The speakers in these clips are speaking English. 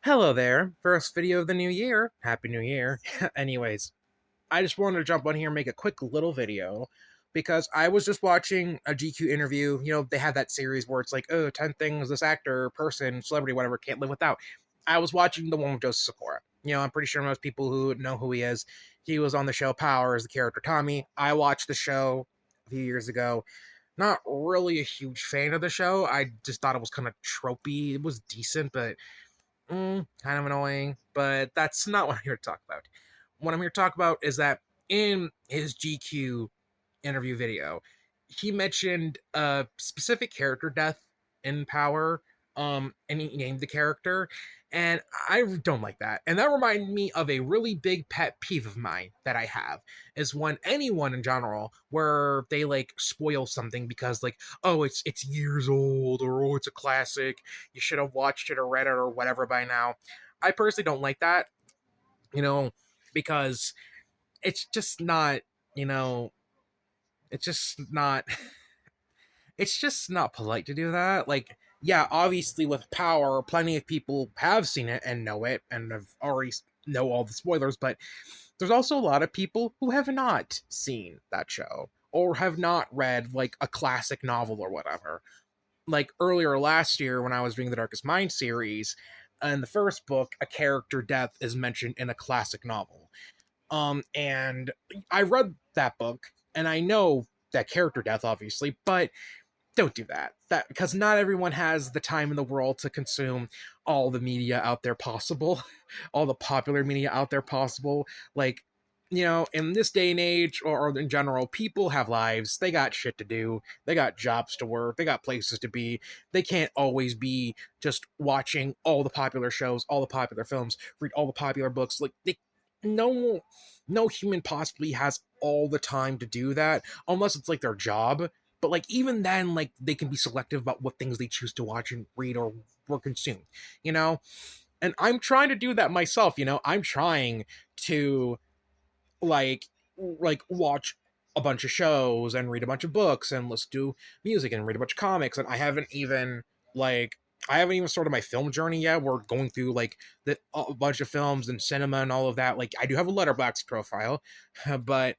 Hello there. First video of the new year. Happy New Year. Anyways, I just wanted to jump on here and make a quick little video because I was just watching a GQ interview. They have that series where it's like, oh, 10 things this actor, person, celebrity, whatever can't live without. I was watching the one with Joseph Sikora. I'm pretty sure most people who know who he is. He was on the show Power as the character Tommy. I watched the show a few years ago. Not really a huge fan of the show. I just thought it was kind of tropey. It was decent, but kind of annoying, but that's not what I'm here to talk about. What I'm here to talk about is that in his GQ interview video, he mentioned a specific character death in Power, and he named the character, and I don't like that. And that reminded me of a really big pet peeve of mine that I have is when anyone in general, where they like spoil something because like, oh, it's years old, or oh, it's a classic, you should have watched it or read it or whatever by now. I personally don't like that, you know, because it's just not, you know, it's just not it's just not polite to do that. Like, yeah, obviously with Power, plenty of people have seen it and know it and have already know all the spoilers, but there's also a lot of people who have not seen that show or have not read like a classic novel or whatever. Like earlier last year when I was reading the Darkest Mind series, in the first book, a character death is mentioned in a classic novel. And I read that book and I know that character death obviously, but don't do that. That because not everyone has the time in the world to consume all the media out there possible, all the popular media out there possible. Like, in this day and age, or in general, people have lives. They got shit to do. They got jobs to work. They got places to be. They can't always be just watching all the popular shows, all the popular films, read all the popular books. Like, no, no human possibly has all the time to do that unless it's like their job, but like even then, like they can be selective about what things they choose to watch and read or consume, you know? And I'm trying to do that myself, I'm trying to like watch a bunch of shows and read a bunch of books and listen to music and read a bunch of comics. And like I haven't even started my film journey yet. We're going through like a bunch of films and cinema and all of that. Like I do have a Letterboxd profile, but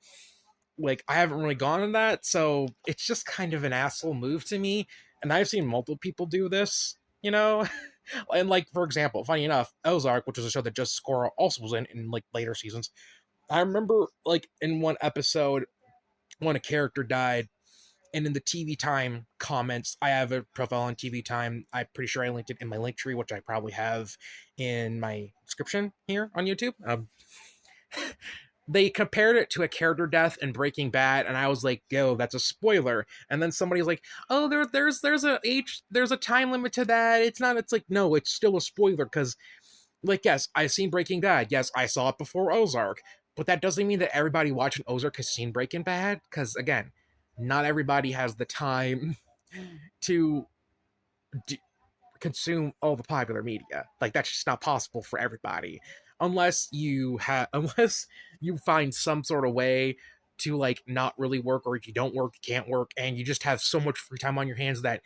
like I haven't really gone on that, so it's just kind of an asshole move to me. And I've seen multiple people do this, and like for example, funny enough, Ozark, which is a show that Joseph Sikora also was in like later seasons. I remember like in one episode when a character died, and in the TV Time comments, I have a profile on TV Time. I'm pretty sure I linked it in my link tree, which I probably have in my description here on YouTube. They compared it to a character death in Breaking Bad, and I was like, "Yo, that's a spoiler." And then somebody's like, "Oh, there's a time limit to that. It's not. It's like no, it's still a spoiler because, like, yes, I've seen Breaking Bad. Yes, I saw it before Ozark, but that doesn't mean that everybody watching Ozark has seen Breaking Bad. Because again, not everybody has the time to d- consume all the popular media. Like that's just not possible for everybody unless you find some sort of way to like not really work, or if you don't work, you can't work, and you just have so much free time on your hands that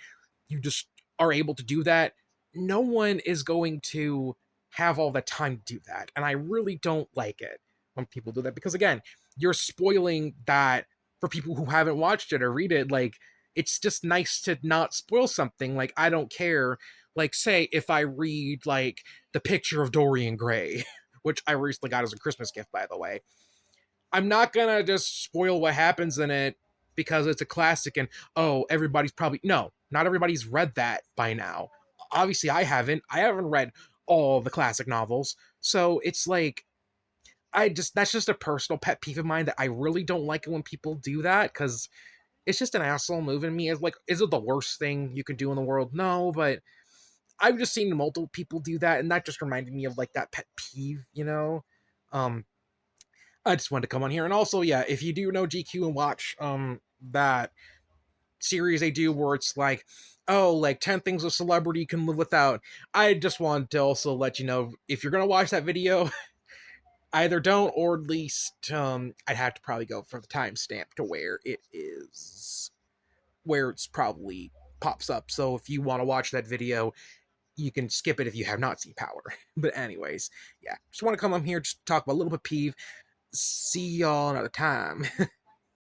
you just are able to do that. No one is going to have all the time to do that. And I really don't like it when people do that because again, you're spoiling that for people who haven't watched it or read it. Like it's just nice to not spoil something. Like I don't care, like say if I read like The Picture of Dorian Gray, which I recently got as a Christmas gift by the way, I'm not gonna just spoil what happens in it because it's a classic and oh everybody's probably no, not everybody's read that by now. Obviously I haven't read all the classic novels, so it's like that's just a personal pet peeve of mine that I really don't like it when people do that because it's just an asshole move in me. It's like, is it the worst thing you could do in the world? No, but I've just seen multiple people do that, and that just reminded me of like that pet peeve, Um, I just wanted to come on here, and also, yeah, if you do know GQ and watch that series they do where it's like, oh, like 10 things a celebrity can live without. I just wanted to also let you know if you're gonna watch that video, either don't or at least I'd have to probably go for the timestamp to where it's probably pops up. So if you want to watch that video, you can skip it if you have not seen Power. But anyways, yeah, just want to come on here just talk about a little bit Peeve. See y'all another time.